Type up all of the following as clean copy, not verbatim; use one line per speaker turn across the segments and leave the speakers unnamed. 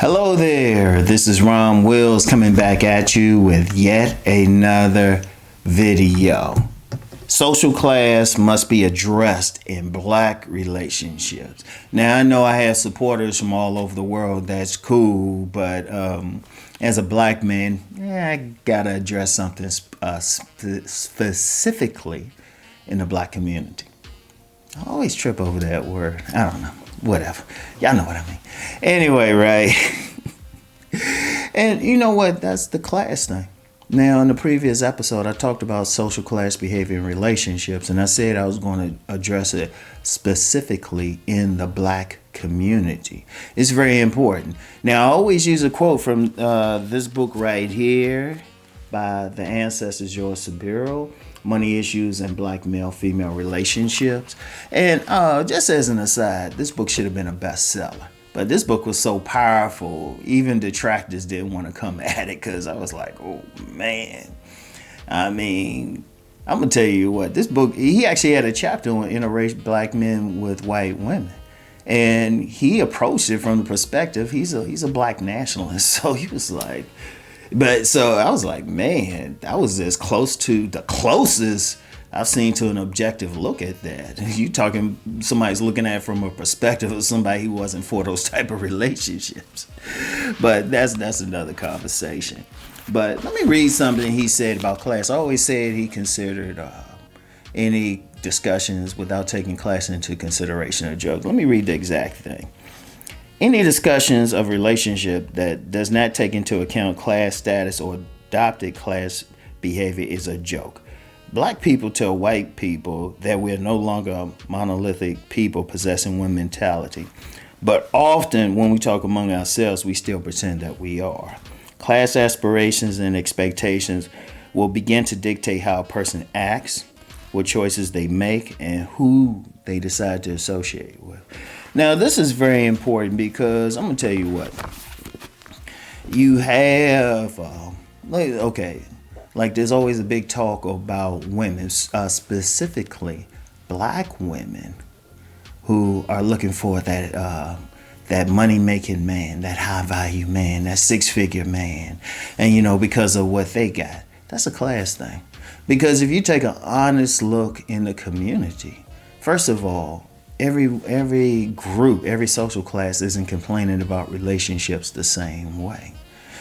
Hello there, this is Ron Wills coming back at you with yet another video. Social class must be addressed in black relationships. Now, I know I have supporters from all over the world, that's cool, but as a black man, I gotta address something specifically in the black community. I always trip over that word. I don't know. Whatever. Y'all know what I mean. Anyway, right? And you know what? That's the class thing. Now, in the previous episode, I talked about social class behavior in relationships, and I said I was going to address it specifically in the black community. It's very important. Now, I always use a quote from this book right here by the ancestors George Sabiro, Money Issues and Black Male-Female Relationships. And just as an aside, this book should have been a bestseller. But this book was so powerful, even detractors didn't want to come at it because I was like, oh, man. I mean, I'm going to tell you what, this book, he actually had a chapter on interracial black men with white women. And he approached it from the perspective, he's a black nationalist. So he was like, so I was like, man, that was as close to the closest I've seen to an objective look at that. You talking somebody's looking at it from a perspective of somebody who wasn't for those type of relationships. But that's another conversation. But let me read something he said about class. I always said he considered any discussions without taking class into consideration a joke. Let me read the exact thing. Any discussions of relationship that does not take into account class status or adopted class behavior is a joke. Black people tell white people that we're no longer a monolithic people possessing one mentality. But often when we talk among ourselves, we still pretend that we are. Class aspirations and expectations will begin to dictate how a person acts, what choices they make, and who they decide to associate with. Now, this is very important because I'm going to tell you what. You have, like there's always a big talk about women, specifically black women who are looking for that money-making man, that high-value man, that six-figure man. And, because of what they got. That's a class thing. Because if you take an honest look in the community, first of all, every group, every social class isn't complaining about relationships the same way.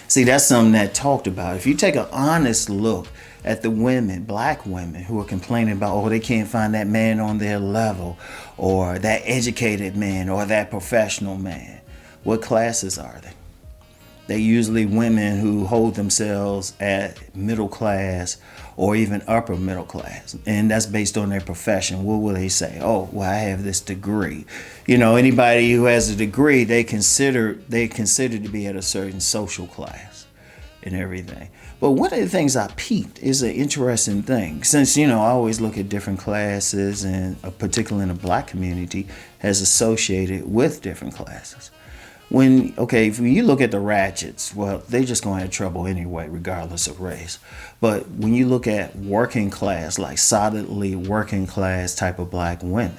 See, that's something that talked about. If you take an honest look at the women, black women, who are complaining about, they can't find that man on their level, or that educated man, or that professional man, what classes are they? They're usually women who hold themselves at middle class or even upper middle class. And that's based on their profession. What will they say? Oh, well, I have this degree. Anybody who has a degree, they consider to be at a certain social class and everything. But one of the things I peeped is an interesting thing. Since, I always look at different classes, and particularly in the black community, has associated with different classes. If you look at the ratchets, well, they just gonna have trouble anyway, regardless of race. But when you look at working class, like solidly working class type of black women,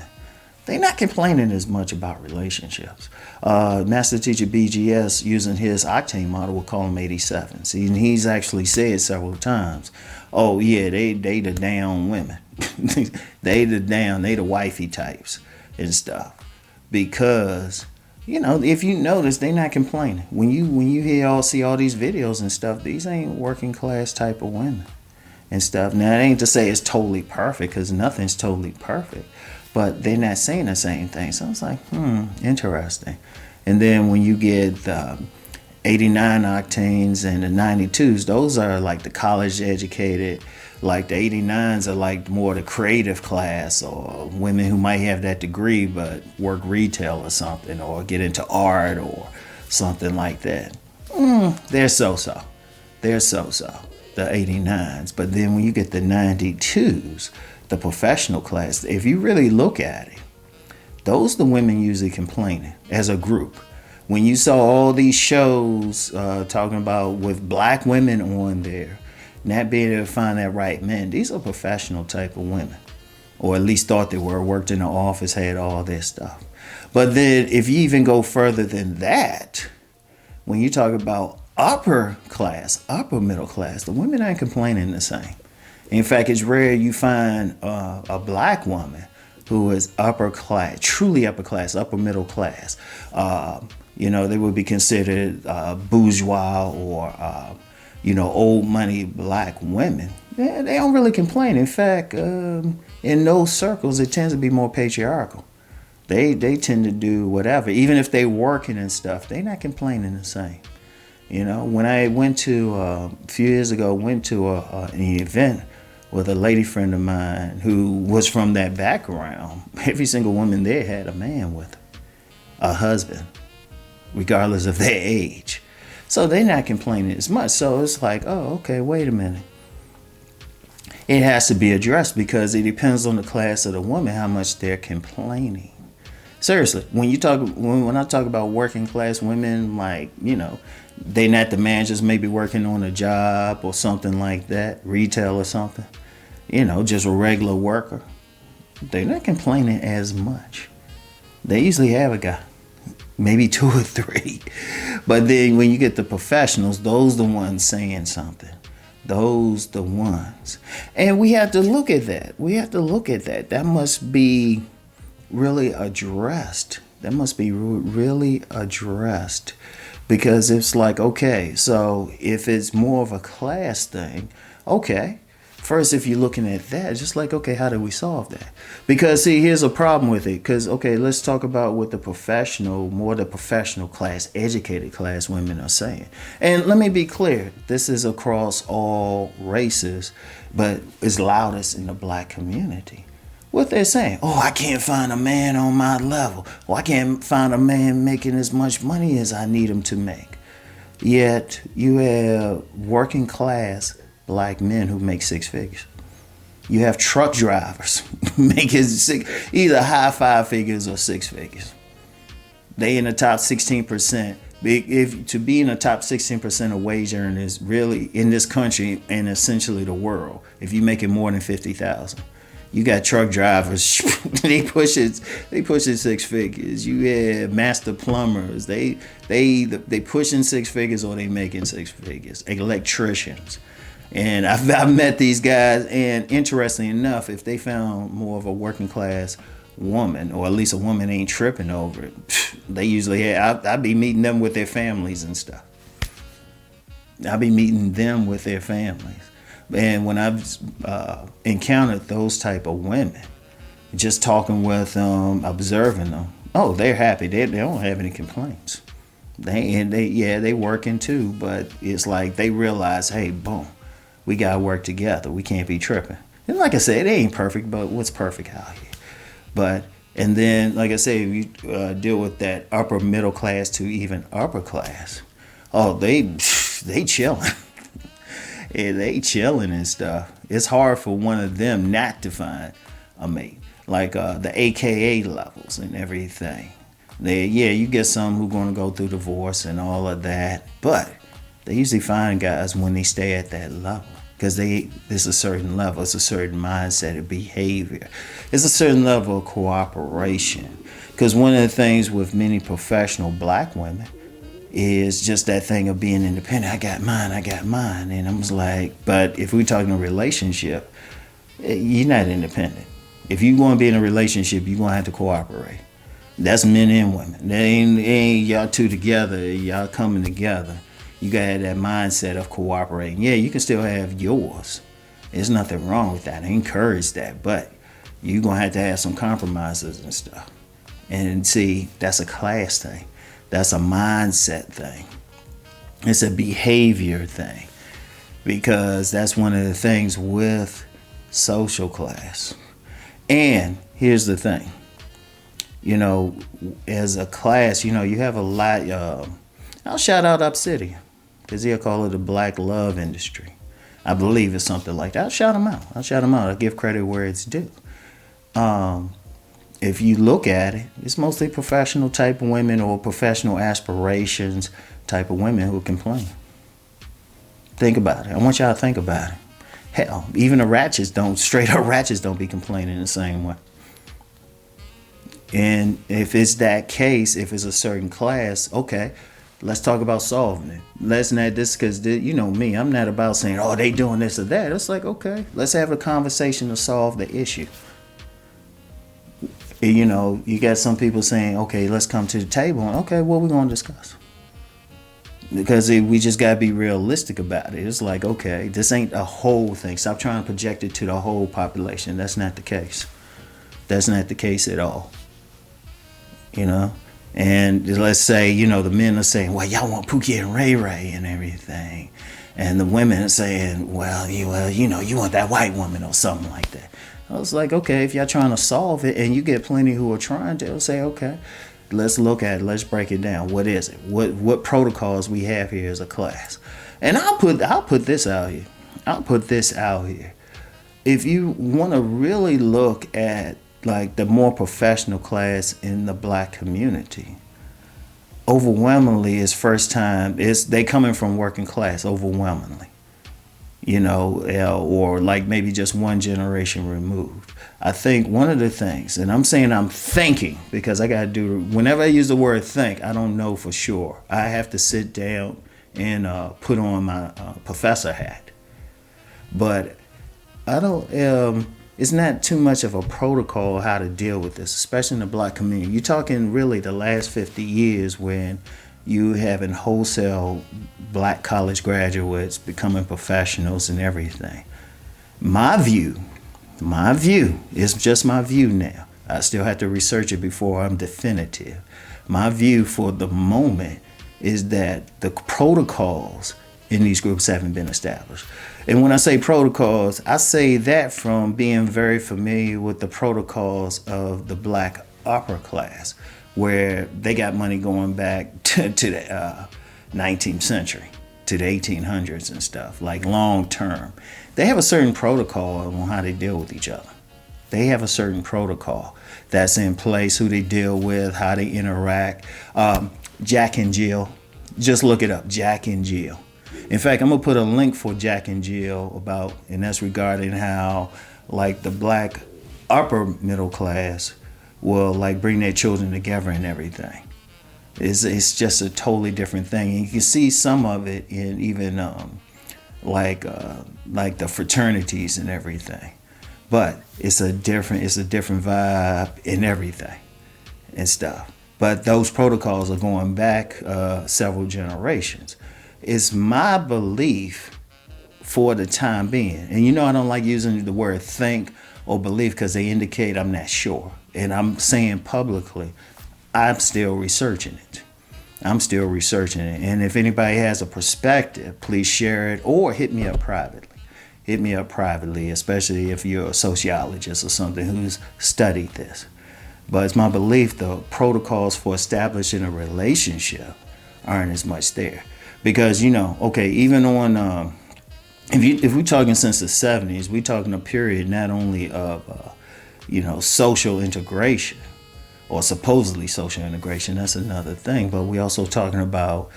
they're not complaining as much about relationships. Master Teacher BGS, using his Octane model, will call them 87. See, and he's actually said several times, oh yeah, they the down women. they the wifey types and stuff. Because if you notice, they're not complaining. When you see all these videos and stuff, these ain't working class type of women and stuff. Now, it ain't to say it's totally perfect, because nothing's totally perfect, but they're not saying the same thing. So I was like, interesting. And then when you get the 89 octanes and the 92s, those are like the college educated. Like the 89s are like more the creative class, or women who might have that degree but work retail or something, or get into art or something like that. They're so-so. They're so-so, the 89s. But then when you get the 92s, the professional class, if you really look at it, those are the women usually complaining as a group. When you saw all these shows talking about with black women on there, not being able to find that right man, these are professional type of women, or at least thought they were, worked in the office, had all this stuff. But then if you even go further than that, when you talk about upper class, upper middle class, the women ain't complaining the same. In fact, it's rare you find a black woman who is upper class, truly upper class, upper middle class. They would be considered bourgeois or, old money black women. They don't really complain. In fact, in those circles, it tends to be more patriarchal. They tend to do whatever, even if they working and stuff. They not complaining the same. When I went to a few years ago, went to an event with a lady friend of mine who was from that background. Every single woman there had a man with her, a husband, regardless of their age. So they're not complaining as much. So it's like, oh, okay, wait a minute. It has to be addressed because it depends on the class of the woman how much they're complaining. Seriously, when I talk about working class women, they not the man just maybe working on a job or something like that, retail or something, just a regular worker. They're not complaining as much. They usually have a guy, maybe 2 or 3. But then when you get the professionals, those the ones saying something. Those the ones. And we have to look at that. That must be really addressed. Because it's like, okay, so if it's more of a class thing, okay. First, if you're looking at that, it's just like, okay, how do we solve that? Because, see, here's a problem with it. Because, okay, let's talk about what the professional class, educated class women are saying. And let me be clear, this is across all races, but it's loudest in the black community. What they're saying, oh, I can't find a man on my level. Or I can't find a man making as much money as I need him to make. Yet, you have working class black men who make 6 figures. You have truck drivers making either high 5 figures or 6 figures. They in the top 16%. If to be in the top 16% of wage earners really in this country and essentially the world, if you make it more than 50,000, you got truck drivers. they pushing 6 figures. You have master plumbers. They pushing 6 figures or they making 6 figures. Electricians. And I've met these guys, and interestingly enough, if they found more of a working class woman, or at least a woman ain't tripping over it, they usually I'd be meeting them with their families and stuff. And when I've encountered those type of women, just talking with them, observing them, oh, they're happy. They don't have any complaints. They working too, but it's like they realize, hey, boom. We gotta work together. We can't be tripping. And like I said, it ain't perfect, but what's perfect out here? And then, like I say, if you deal with that upper middle class to even upper class, oh, they chilling. Yeah, they chilling and stuff. It's hard for one of them not to find a mate, like the AKA levels and everything. You get some who gonna go through divorce and all of that, but they usually find guys when they stay at that level. Because it's a certain level, it's a certain mindset of behavior. It's a certain level of cooperation. Because one of the things with many professional black women is just that thing of being independent. I got mine. And I'm just like, but if we're talking a relationship, you're not independent. If you're going to be in a relationship, you're going to have to cooperate. That's men and women. They ain't y'all two together, y'all coming together. You got to have that mindset of cooperating. Yeah, you can still have yours. There's nothing wrong with that. I encourage that. But you're going to have some compromises and stuff. And see, that's a class thing. That's a mindset thing. It's a behavior thing. Because that's one of the things with social class. And here's the thing. As a class, you have a lot. I'll shout out Obsidian. Because he'll call it the black love industry. I believe it's something like that. I'll shout him out. I'll give credit where it's due. If you look at it, it's mostly professional type of women or professional aspirations type of women who complain. Think about it. I want y'all to think about it. Hell, even the straight up ratchets don't be complaining the same way. And if it's that case, if it's a certain class, okay, Let's talk about solving it. Let's not this because you know me. I'm not about saying, "Oh, they doing this or that." It's like, okay, let's have a conversation to solve the issue. You know, you got some people saying, "Okay, let's come to the table." Okay, what we gonna discuss? Because we just gotta be realistic about it. It's like, okay, this ain't a whole thing. Stop trying to project it to the whole population. That's not the case. That's not the case at all. You know? And let's say, you know, the men are saying, well, y'all want Pookie and Ray Ray and everything. And the women are saying, well, you know, you want that white woman or something like that. I was like, okay, if y'all trying to solve it and you get plenty who are trying to, say, okay, let's look at it. Let's break it down. What is it? What protocols we have here as a class? And I'll put this out here. I'll put this out here. If you want to really look at like the more professional class in the black community, overwhelmingly is first time, is they coming from working class overwhelmingly, you know, or like maybe just one generation removed. I think one of the things, and I'm saying I'm thinking because I got to do, whenever I use the word think, I don't know for sure. I have to sit down and put on my professor hat. But I don't, it's not too much of a protocol how to deal with this, especially in the black community. You're talking really the last 50 years when you having wholesale black college graduates becoming professionals and everything. My view is just my view now. I still have to research it before I'm definitive. My view for the moment is that the protocols in these groups haven't been established. And when I say protocols, I say that from being very familiar with the protocols of the black upper class, where they got money going back to the 19th century, to the 1800s and stuff, like long term. They have a certain protocol on how they deal with each other. They have a certain protocol that's in place, who they deal with, how they interact. Jack and Jill, just look it up, Jack and Jill. In fact, I'm gonna put a link for Jack and Jill about, and that's regarding how like the black upper middle class will like bring their children together and everything. It's just a totally different thing. And you can see some of it in even like the fraternities and everything. But it's a different vibe in everything and stuff. But those protocols are going back several generations. It's my belief for the time being. And you know I don't like using the word think or believe because they indicate I'm not sure. And I'm saying publicly, I'm still researching it. I'm still researching it. And if anybody has a perspective, please share it or hit me up privately. Hit me up privately, especially if you're a sociologist or something who's studied this. But it's my belief the protocols for establishing a relationship aren't as much there. Because, you know, okay, even on, if we're talking since the 70s, we're talking a period not only of, social integration or supposedly social integration, that's another thing, but we're also talking about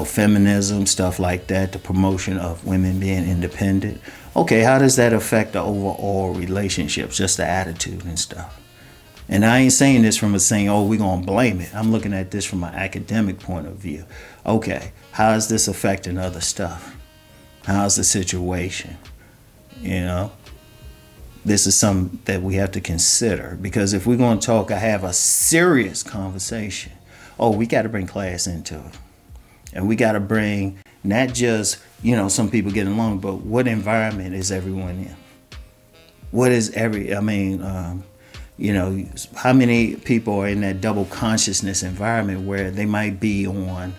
feminism, stuff like that, the promotion of women being independent. Okay, how does that affect the overall relationships, just the attitude and stuff? And I ain't saying this from a saying, oh, we're going to blame it. I'm looking at this from an academic point of view. Okay, how is this affecting other stuff? How's the situation? You know, this is something that we have to consider. Because if we're going to have a serious conversation, we got to bring class into it. And we got to bring not just, some people getting along, but what environment is everyone in? What is how many people are in that double consciousness environment where they might be on,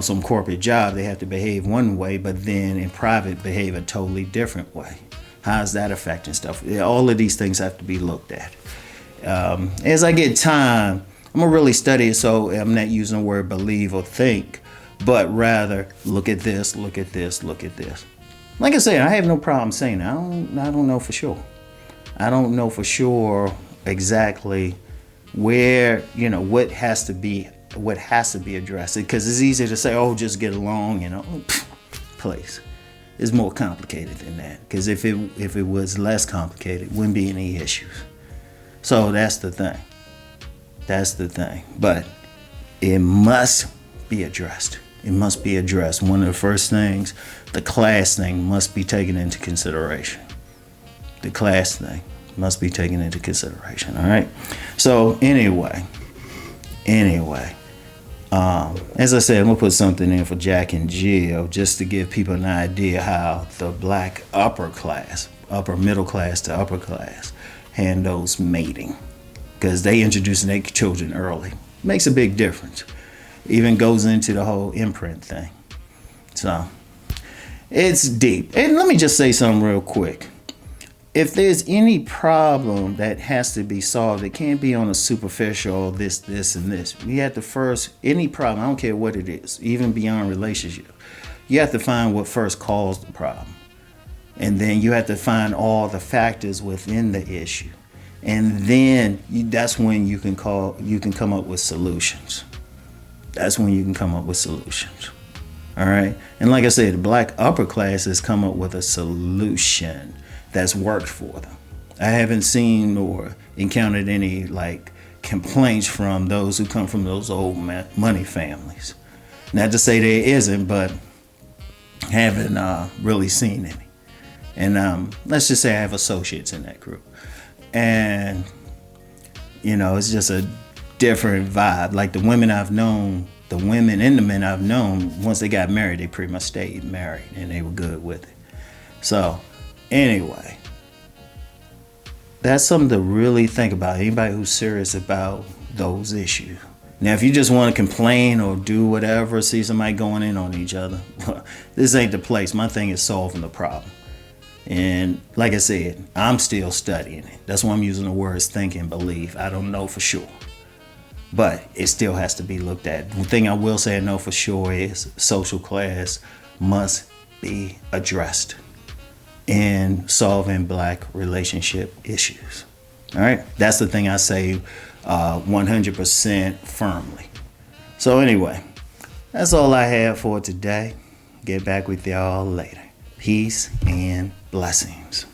some corporate job, they have to behave one way, but then in private behave a totally different way. How's that affecting stuff? All of these things have to be looked at. As I get time, I'm gonna really study it, so I'm not using the word believe or think, but rather look at this, look at this, look at this. Like I said, I have no problem saying that. I don't know for sure. I don't know for sure exactly where, what has to be addressed. Because it's easy to say, just get along, please. It's more complicated than that. Because if it was less complicated, it wouldn't be any issues. So that's the thing. That's the thing. But it must be addressed. It must be addressed. One of the first things, the class thing must be taken into consideration. The class thing must be taken into consideration. All right. So anyway, as I said, I'm gonna put something in for Jack and Jill just to give people an idea how the black upper class, upper middle class to upper class, handles mating, because they introducing their children early. Makes a big difference. Even goes into the whole imprint thing. So it's deep. And let me just say something real quick. If there's any problem that has to be solved, it can't be on a superficial this, and this. You have to first, any problem, I don't care what it is, even beyond relationship, you have to find what first caused the problem. And then you have to find all the factors within the issue. And then that's when you can come up with solutions. That's when you can come up with solutions. All right. And like I said, the black upper class has come up with a solution that's worked for them. I haven't seen or encountered any complaints from those who come from those old money families. Not to say there isn't, but haven't really seen any. And let's just say I have associates in that group. And, it's just a different vibe. Like the women I've known, the women and the men I've known, once they got married, they pretty much stayed married and they were good with it. So anyway, that's something to really think about. Anybody who's serious about those issues. Now, if you just want to complain or do whatever, see somebody going in on each other, this ain't the place. My thing is solving the problem. And like I said, I'm still studying it. That's why I'm using the words think and believe. I don't know for sure. But it still has to be looked at. The thing I will say I know for sure is social class must be addressed in solving black relationship issues. All right? That's the thing I say 100% firmly. So anyway, that's all I have for today. Get back with y'all later. Peace and blessings.